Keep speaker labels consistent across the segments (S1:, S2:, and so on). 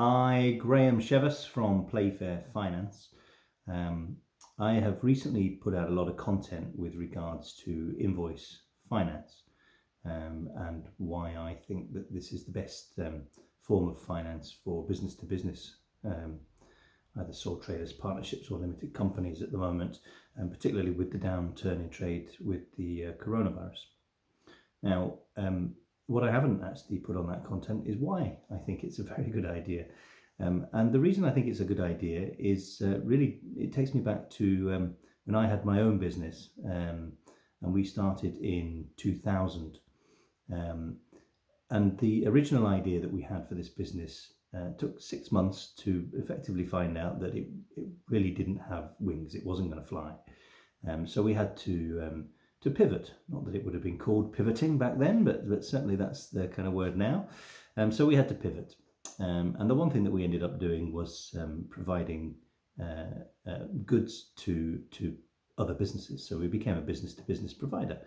S1: Hi, Graeme Shevas from Playfair Finance. I have recently put out a lot of content with regards to Invoice Finance and why I think that this is the best form of finance for business to business, either sole traders, partnerships or limited companies at the moment, and particularly with the downturn in trade with the coronavirus. Now, what I haven't actually put on that content is why I think it's a very good idea. And the reason I think it's a good idea is really, it takes me back to when I had my own business, and we started in 2000. And the original idea that we had for this business took 6 months to effectively find out that it really didn't have wings, it wasn't going to fly. So we had to pivot. Not that it would have been called pivoting back then, but certainly that's the kind of word now. So we had to pivot. And the one thing that we ended up doing was providing goods to other businesses. So we became a business-to-business provider.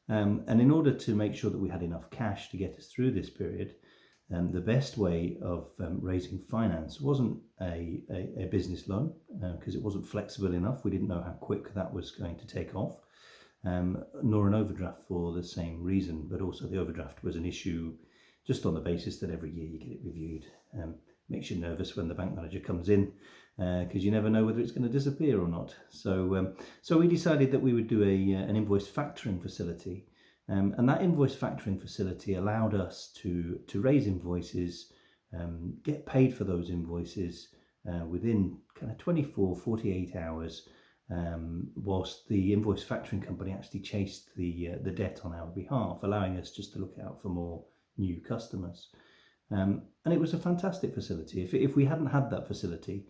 S1: And in order to make sure that we had enough cash to get us through this period, the best way of raising finance wasn't a business loan, because it wasn't flexible enough. We didn't know how quick that was going to take off. Nor an overdraft for the same reason, but also the overdraft was an issue just on the basis that every year you get it reviewed. Makes you nervous when the bank manager comes in, because you never know whether it's going to disappear or not. So we decided that we would do an invoice factoring facility, and that invoice factoring facility allowed us to raise invoices, get paid for those invoices within kind of 48 hours. Whilst the invoice factoring company actually chased the debt on our behalf, allowing us just to look out for more new customers. And it was a fantastic facility. If we hadn't had that facility,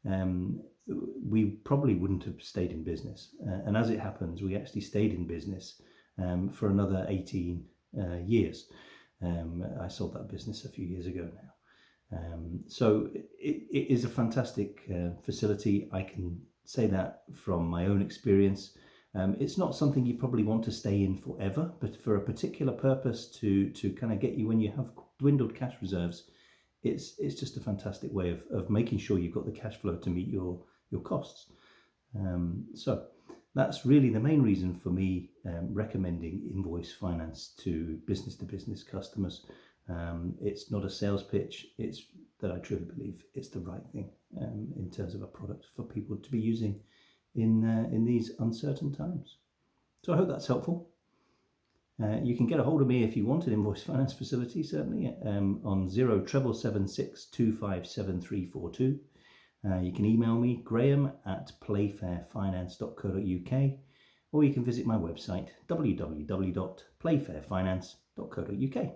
S1: we probably wouldn't have stayed in business. And as it happens, we actually stayed in business for another 18 years. I sold that business a few years ago now. So it is a fantastic facility. I can say that from my own experience. It's not something you probably want to stay in forever, but for a particular purpose to kind of get you when you have dwindled cash reserves, it's just a fantastic way of making sure you've got the cash flow to meet your costs. So that's really the main reason for me recommending Invoice Finance to business customers. It's not a sales pitch. It's that I truly believe it's the right thing in terms of a product for people to be using in these uncertain times. So I hope that's helpful. You can get a hold of me if you want an invoice finance facility, certainly, on 07776 257342. You can email me, graham@playfairfinance.co.uk, or you can visit my website, www.playfairfinance.co.uk.